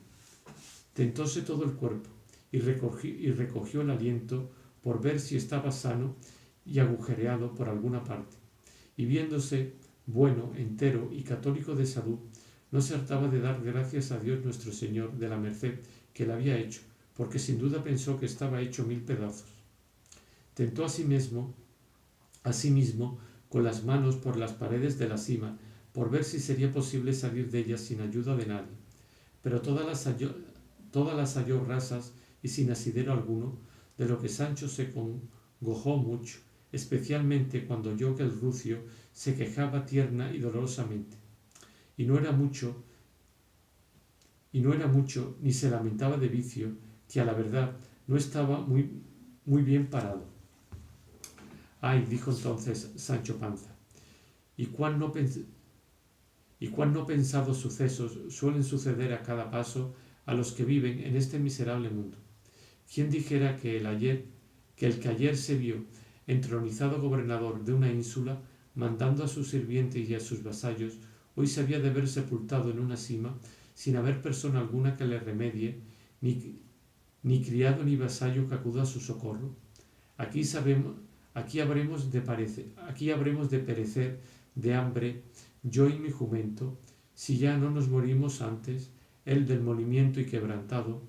Tentóse todo el cuerpo y recogió el aliento por ver si estaba sano y agujereado por alguna parte, y viéndose bueno, entero y católico de salud, no se hartaba de dar gracias a Dios nuestro Señor de la merced que le había hecho, porque sin duda pensó que estaba hecho 1000 pedazos. Tentó asimismo con las manos por las paredes de la sima, por ver si sería posible salir de ellas sin ayuda de nadie, pero todas las halló rasas y sin asidero alguno, de lo que Sancho se congojó mucho, especialmente cuando oyó que el rucio se quejaba tierna y dolorosamente, y no era mucho, ni se lamentaba de vicio, que a la verdad no estaba muy bien parado. Ay, dijo entonces Sancho Panza, y cuán no pensados sucesos suelen suceder a cada paso a los que viven en este miserable mundo. ¿Quién dijera que el que ayer se vio entronizado gobernador de una ínsula, mandando a sus sirvientes y a sus vasallos, hoy se había de ver sepultado en una sima, sin haber persona alguna que le remedie, ni criado ni vasallo que acuda a su socorro? Aquí habremos de perecer de hambre, yo y mi jumento, si ya no nos morimos antes, él del molimiento y quebrantado,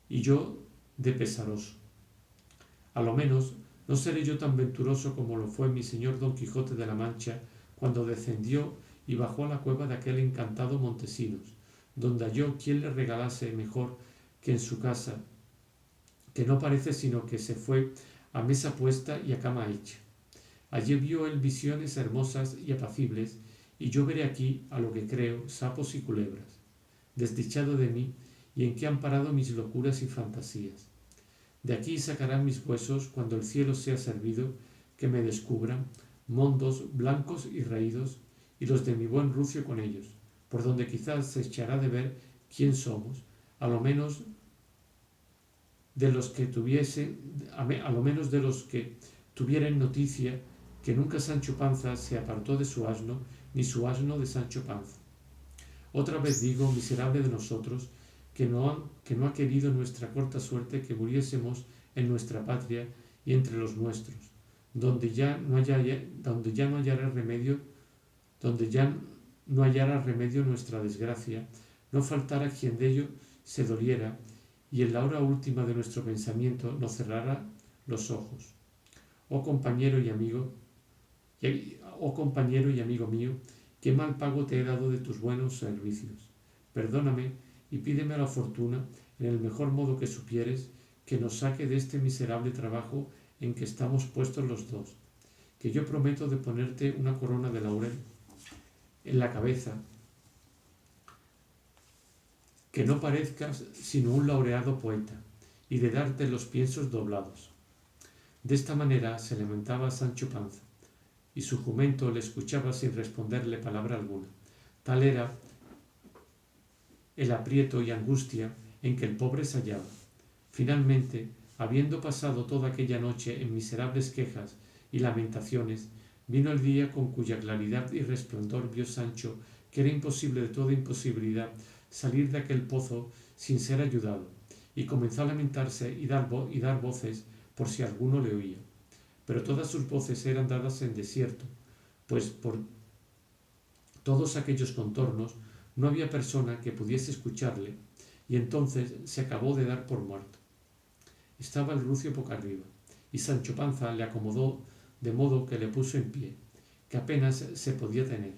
y yo de pesaroso. A lo menos no seré yo tan venturoso como lo fue mi señor Don Quijote de la Mancha cuando descendió y bajó a la cueva de aquel encantado Montesinos, donde halló quien le regalase mejor que en su casa, que no parece sino que se fue a mesa puesta y a cama hecha. Allí vio él visiones hermosas y apacibles, y yo veré aquí, a lo que creo, sapos y culebras. Desdichado de mí, y en qué han parado mis locuras y fantasías. De aquí sacarán mis huesos, cuando el cielo sea servido, que me descubran, mondos, blancos y raídos, y los de mi buen rucio con ellos, por donde quizás se echará de ver quién somos, a lo menos de los que tuvieren noticia que nunca Sancho Panza se apartó de su asno, ni su asno de Sancho Panza. Otra vez digo, miserable de nosotros, que no ha querido nuestra corta suerte que muriésemos en nuestra patria y entre los nuestros, donde ya no hallara remedio nuestra desgracia, no faltara quien de ello se doliera, y en la hora última de nuestro pensamiento nos cerrara los ojos. Oh compañero y amigo mío, qué mal pago te he dado de tus buenos servicios. Perdóname y pídeme a la fortuna, en el mejor modo que supieres, que nos saque de este miserable trabajo en que estamos puestos los dos, que yo prometo de ponerte una corona de laurel en la cabeza, que no parezcas sino un laureado poeta, y de darte los piensos doblados. De esta manera se lamentaba Sancho Panza, y su jumento le escuchaba sin responderle palabra alguna. Tal era el aprieto y angustia en que el pobre se hallaba. Finalmente, habiendo pasado toda aquella noche en miserables quejas y lamentaciones, vino el día con cuya claridad y resplandor vio Sancho que era imposible de toda imposibilidad salir de aquel pozo sin ser ayudado, y comenzó a lamentarse y dar voces por si alguno le oía. Pero todas sus voces eran dadas en desierto, pues por todos aquellos contornos no había persona que pudiese escucharle, y entonces se acabó de dar por muerto. Estaba el rucio boca arriba, y Sancho Panza le acomodó de modo que le puso en pie, que apenas se podía tener,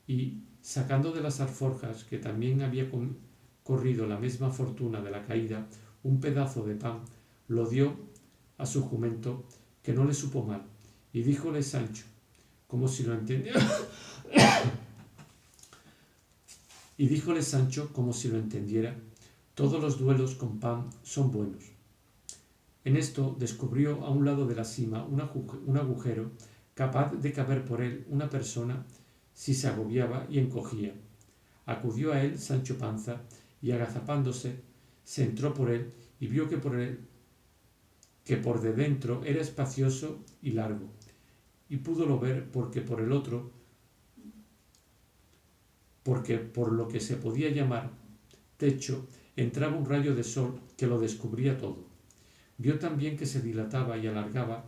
y, sacando de las alforjas, que también había corrido la misma fortuna de la caída, un pedazo de pan, lo dio a su jumento, que no le supo mal, y díjole Sancho, como si lo entendiera, todos los duelos con pan son buenos. En esto descubrió a un lado de la sima un agujero capaz de caber por él una persona si se agobiaba y encogía. Acudió a él Sancho Panza y agazapándose se entró por él y vio que por de dentro era espacioso y largo, y púdolo ver porque por lo que se podía llamar techo entraba un rayo de sol que lo descubría todo. Vio también que se dilataba y alargaba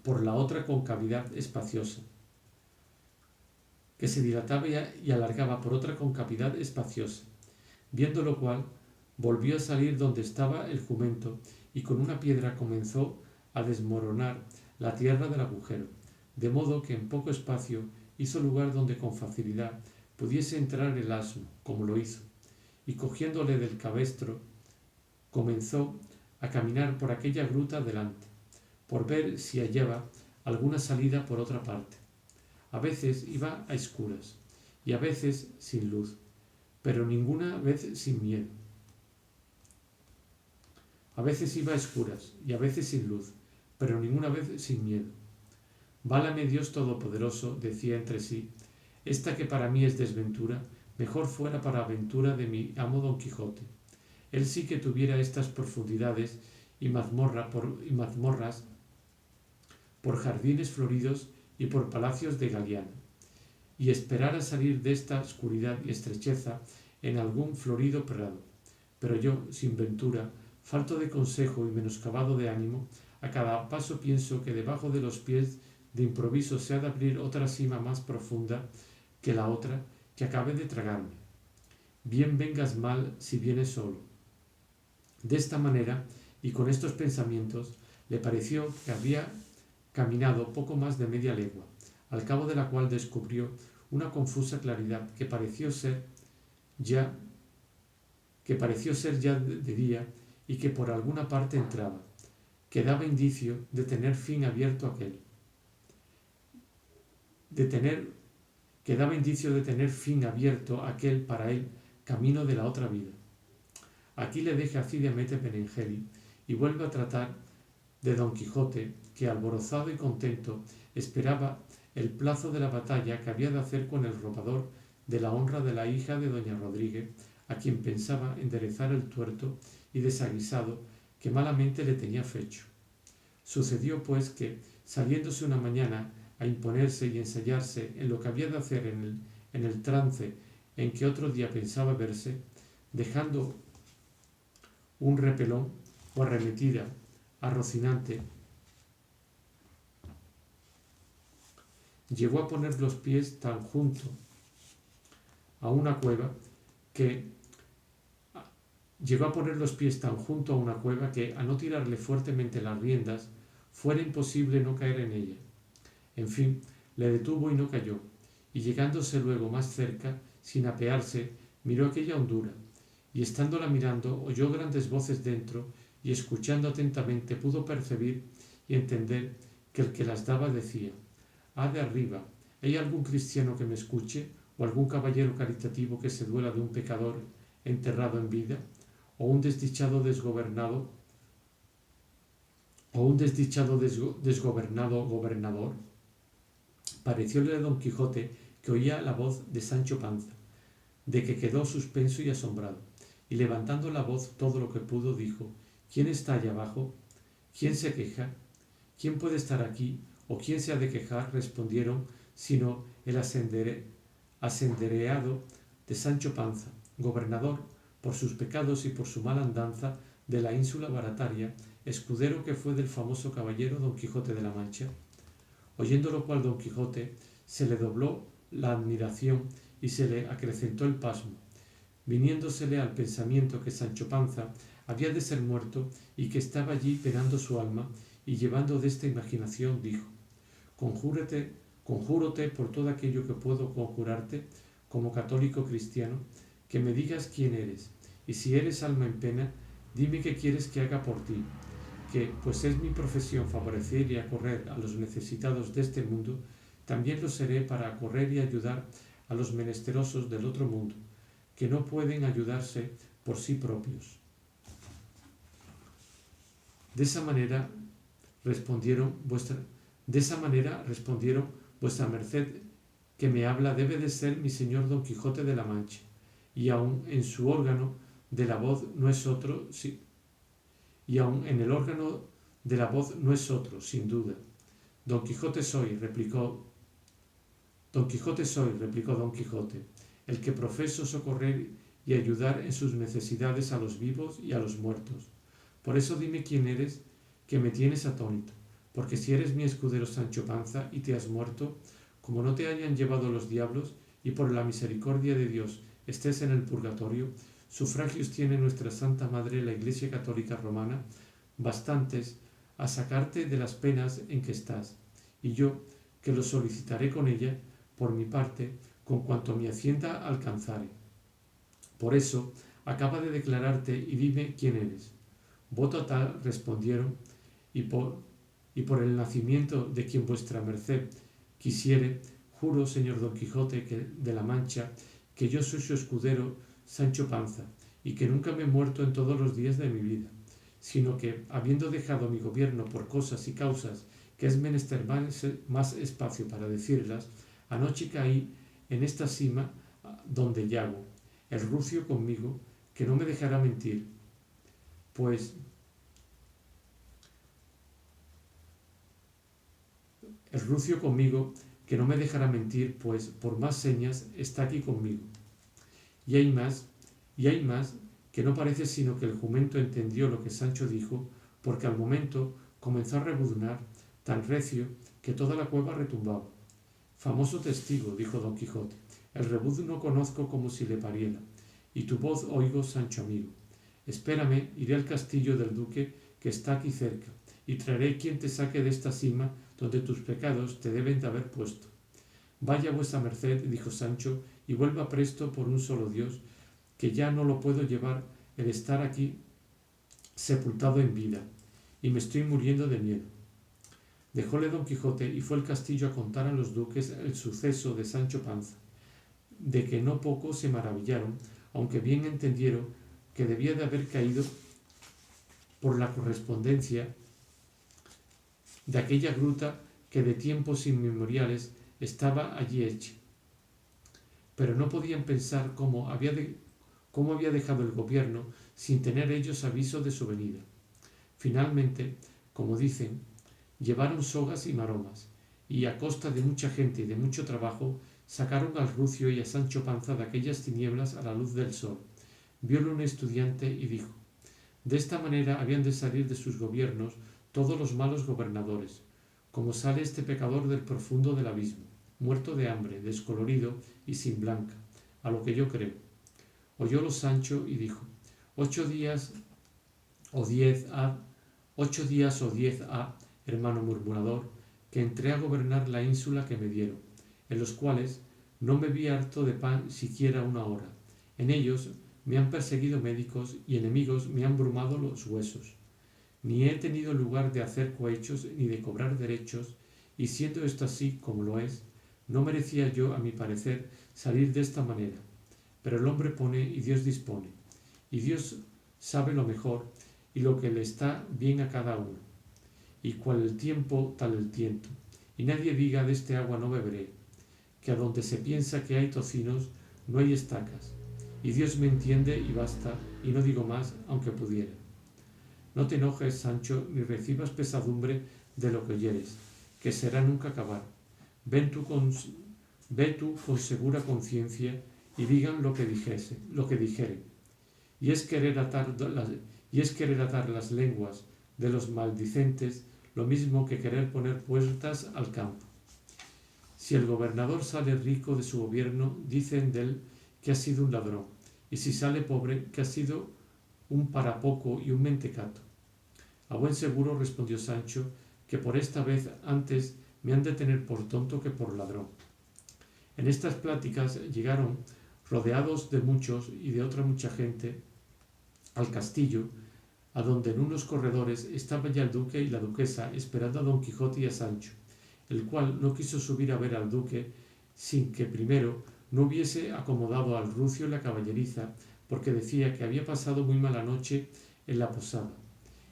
por la otra concavidad espaciosa, viendo lo cual volvió a salir donde estaba el jumento y con una piedra comenzó a desmoronar la tierra del agujero, de modo que en poco espacio hizo lugar donde con facilidad pudiese entrar el asno, como lo hizo, y cogiéndole del cabestro comenzó a caminar por aquella gruta delante, por ver si hallaba alguna salida por otra parte. A veces iba a escuras y a veces sin luz, pero ninguna vez sin miedo. Válame Dios Todopoderoso, decía entre sí, esta que para mí es desventura, mejor fuera para aventura de mi amo Don Quijote. Él sí que tuviera estas profundidades y mazmorras por jardines floridos y por palacios de Galiana, y esperara salir de esta oscuridad y estrecheza en algún florido prado. Pero yo, sin ventura, falto de consejo y menoscabado de ánimo, a cada paso pienso que debajo de los pies de improviso se ha de abrir otra sima más profunda que la otra que acabe de tragarme. Bien vengas mal si vienes solo. De esta manera, y con estos pensamientos, le pareció que había caminado poco más de media legua, al cabo de la cual descubrió una confusa claridad que pareció ser ya de día y que por alguna parte entraba, que daba indicio de tener fin abierto aquel para él camino de la otra vida. Aquí le deja Cide Benengeli y vuelve a tratar de Don Quijote, que alborozado y contento esperaba el plazo de la batalla que había de hacer con el robador de la honra de la hija de doña Rodríguez, a quien pensaba enderezar el tuerto y desaguisado que malamente le tenía fecho. Sucedió pues que, saliéndose una mañana a imponerse y ensayarse en lo que había de hacer en el trance en que otro día pensaba verse, dejando un repelón o arremetida a Rocinante, llegó a poner los pies tan junto a una cueva que a no tirarle fuertemente las riendas fuera imposible no caer en ella. En fin, le detuvo y no cayó, y llegándose luego más cerca, sin apearse, miró aquella hondura, y estándola mirando oyó grandes voces dentro, y escuchando atentamente pudo percibir y entender que el que las daba decía: de arriba, ¿hay algún cristiano que me escuche? ¿O algún caballero caritativo que se duela de un pecador enterrado en vida? ¿O un desdichado desgobernado gobernador? Parecióle a Don Quijote que oía la voz de Sancho Panza, de que quedó suspenso y asombrado, y levantando la voz todo lo que pudo, dijo: ¿Quién está allá abajo? ¿Quién se queja? ¿quién puede estar aquí o quién se ha de quejar? Respondieron, sino el asendereado de Sancho Panza, gobernador, por sus pecados y por su mala andanza, de la ínsula Barataria, escudero que fue del famoso caballero Don Quijote de la Mancha. Oyendo lo cual Don Quijote se le dobló la admiración y se le acrecentó el pasmo, viniéndosele al pensamiento que Sancho Panza había de ser muerto y que estaba allí penando su alma, y llevando de esta imaginación dijo: conjúrote por todo aquello que puedo conjurarte como católico cristiano, que me digas quién eres, y si eres alma en pena, dime qué quieres que haga por ti, que, pues es mi profesión favorecer y acorrer a los necesitados de este mundo, también lo seré para acorrer y ayudar a los menesterosos del otro mundo, que no pueden ayudarse por sí propios. De esa manera respondieron, vuestra merced que me habla debe de ser mi señor Don Quijote de la Mancha, y aun en su órgano de la voz no es otro, y aun en el órgano de la voz no es otro, sin duda. Don Quijote soy, replicó Don Quijote, el que profeso socorrer y ayudar en sus necesidades a los vivos y a los muertos. Por eso dime quién eres, que me tienes atónito, porque si eres mi escudero Sancho Panza y te has muerto, como no te hayan llevado los diablos, y por la misericordia de Dios estés en el purgatorio, sufragios tiene nuestra Santa Madre la Iglesia Católica Romana, bastantes a sacarte de las penas en que estás, y yo, que lo solicitaré con ella, por mi parte, con cuanto mi hacienda alcanzare. Por eso, acaba de declararte y dime quién eres. Voto tal, respondieron, y por el nacimiento de quien vuestra merced quisiere, juro, señor Don Quijote de la Mancha, que yo soy su escudero Sancho Panza, y que nunca me he muerto en todos los días de mi vida, sino que, habiendo dejado mi gobierno por cosas y causas que es menester más espacio para decirlas, anoche caí en esta sima donde yago, el rucio conmigo, que no me dejará mentir, pues por más señas está aquí conmigo. Y hay más, que no parece sino que el jumento entendió lo que Sancho dijo, porque al momento comenzó a rebuznar tan recio que toda la cueva retumbaba. Famoso testigo, dijo Don Quijote, el rebuzno conozco como si le pariera, y tu voz oigo, Sancho amigo. Espérame, iré al castillo del duque, que está aquí cerca, y traeré quien te saque de esta sima donde tus pecados te deben de haber puesto. Vaya vuesa merced, dijo Sancho, y vuelva presto por un solo Dios, que ya no lo puedo llevar el estar aquí sepultado en vida, y me estoy muriendo de miedo. Dejóle Don Quijote y fue al castillo a contar a los duques el suceso de Sancho Panza, de que no poco se maravillaron, aunque bien entendieron que debía de haber caído por la correspondencia de aquella gruta que de tiempos inmemoriales estaba allí hecha. Pero no podían pensar cómo había dejado el gobierno sin tener ellos aviso de su venida. Finalmente, como dicen, llevaron sogas y maromas, y a costa de mucha gente y de mucho trabajo, sacaron al rucio y a Sancho Panza de aquellas tinieblas a la luz del sol. Viólo un estudiante y dijo: de esta manera habían de salir de sus gobiernos todos los malos gobernadores, como sale este pecador del profundo del abismo, muerto de hambre, descolorido y sin blanca, a lo que yo creo. Oyólo Sancho y dijo: 8 días o 10 ha, hermano murmurador, que entré a gobernar la ínsula que me dieron, en los cuales no me vi harto de pan siquiera una hora. En ellos me han perseguido médicos y enemigos me han brumado los huesos. Ni he tenido lugar de hacer cohechos ni de cobrar derechos, y siendo esto así como lo es, no merecía yo, a mi parecer, salir de esta manera. Pero el hombre pone y Dios dispone, y Dios sabe lo mejor y lo que le está bien a cada uno. Y cual el tiempo, tal el tiento. Y nadie diga: de este agua no beberé, que a donde se piensa que hay tocinos, no hay estacas. Y Dios me entiende y basta, y no digo más, aunque pudiera. No te enojes, Sancho, ni recibas pesadumbre de lo que oyeres, que será nunca acabar. Ve tú con segura conciencia y digan lo que dijere. Y es querer atar las lenguas de los maldicentes, lo mismo que querer poner puertas al campo. Si el gobernador sale rico de su gobierno, dicen de él que ha sido un ladrón, y si sale pobre, que ha sido un parapoco y un mentecato. A buen seguro, respondió Sancho, que por esta vez antes me han de tener por tonto que por ladrón. En estas pláticas llegaron, rodeados de muchos y de otra mucha gente, al castillo, a donde en unos corredores estaban ya el duque y la duquesa esperando a Don Quijote y a Sancho, el cual no quiso subir a ver al duque sin que primero no hubiese acomodado al rucio en la caballeriza, porque decía que había pasado muy mala noche en la posada,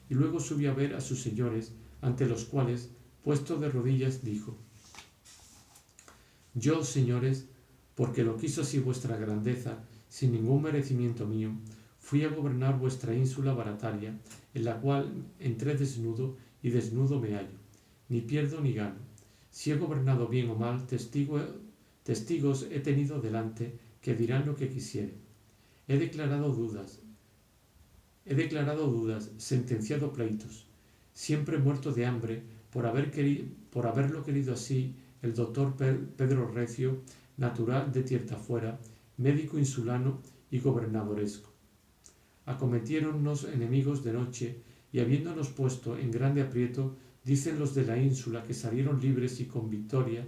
y luego subió a ver a sus señores, ante los cuales, puesto de rodillas, dijo: Yo, señores, porque lo quiso así vuestra grandeza, sin ningún merecimiento mío, fui a gobernar vuestra ínsula barataria, en la cual entré desnudo y desnudo me hallo, ni pierdo ni gano. Si he gobernado bien o mal, testigos he tenido delante que dirán lo que quisieren. He declarado dudas, sentenciado pleitos, siempre muerto de hambre por haberlo querido así el doctor Pedro Recio, natural de Tiertafuera, médico insulano y gobernadoresco. Acometiéronnos enemigos de noche y habiéndonos puesto en grande aprieto, dicen los de la ínsula que salieron libres y con victoria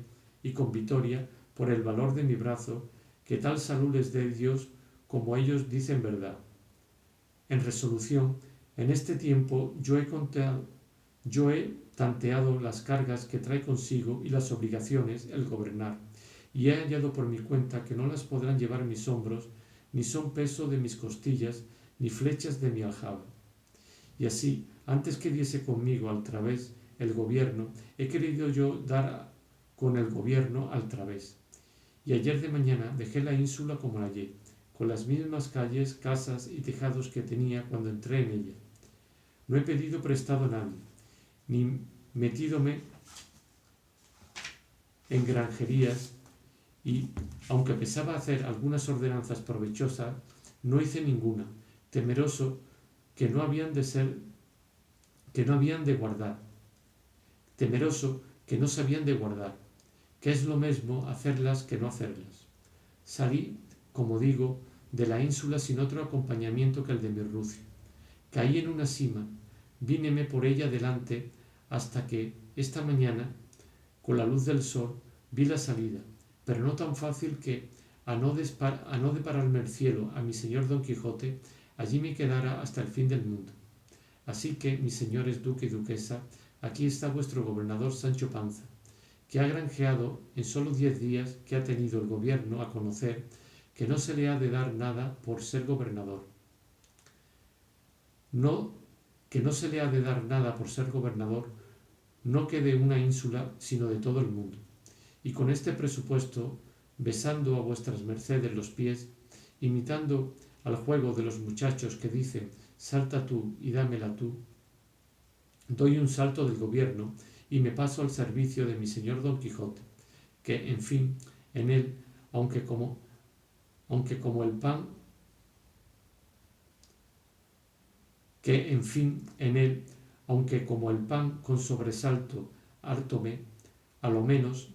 por el valor de mi brazo, que tal salud les dé Dios como ellos dicen verdad. En resolución, en este tiempo yo he tanteado las cargas que trae consigo y las obligaciones el gobernar, y he hallado por mi cuenta que no las podrán llevar mis hombros, ni son peso de mis costillas, ni flechas de mi aljaba. Y así, antes que diese conmigo al través el gobierno, he querido yo dar con el gobierno al través. Y ayer de mañana dejé la ínsula como la hallé, con las mismas calles, casas y tejados que tenía cuando entré en ella. No he pedido prestado a nadie, ni metídome en granjerías, y, aunque pensaba hacer algunas ordenanzas provechosas, no hice ninguna, temeroso que no habían de guardar, temeroso que no se habían de guardar, que es lo mismo hacerlas que no hacerlas. Salí, como digo, de la ínsula sin otro acompañamiento que el de mi rucio. Caí en una sima, víneme por ella delante hasta que, esta mañana, con la luz del sol, vi la salida, pero no tan fácil que, a no depararme el cielo a mi señor Don Quijote, allí me quedara hasta el fin del mundo. Así que, mis señores duque y duquesa, aquí está vuestro gobernador Sancho Panza, que ha granjeado en solo 10 días que ha tenido el gobierno a conocer que no se le ha de dar nada por ser gobernador. Que no se le ha de dar nada por ser gobernador, no que de una ínsula, sino de todo el mundo. Y con este presupuesto, besando a vuestras mercedes los pies, imitando al juego de los muchachos que dicen salta tú y dámela tú, doy un salto del gobierno y me paso al servicio de mi señor Don Quijote, que, en fin, en él, aunque como el pan con sobresalto hártome, a lo menos,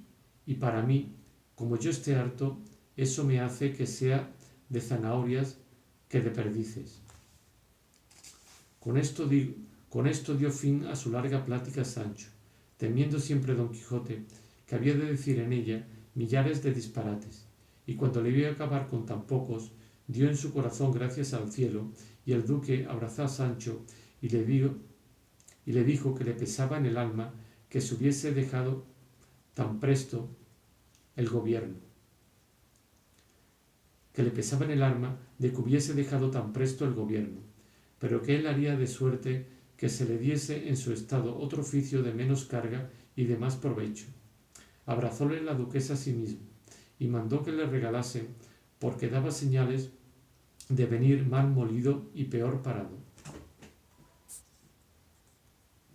y para mí, como yo esté harto, eso me hace que sea de zanahorias que de perdices. Con esto dio fin a su larga plática Sancho, temiendo siempre Don Quijote que había de decir en ella millares de disparates, y cuando le vio acabar con tan pocos, dio en su corazón gracias al cielo, y el duque abrazó a Sancho y le dijo que le pesaba en el alma que se hubiese dejado tan presto el gobierno, pero que él haría de suerte que se le diese en su estado otro oficio de menos carga y de más provecho. Abrazóle la duquesa a sí mismo, y mandó que le regalasen, porque daba señales de venir mal molido y peor parado.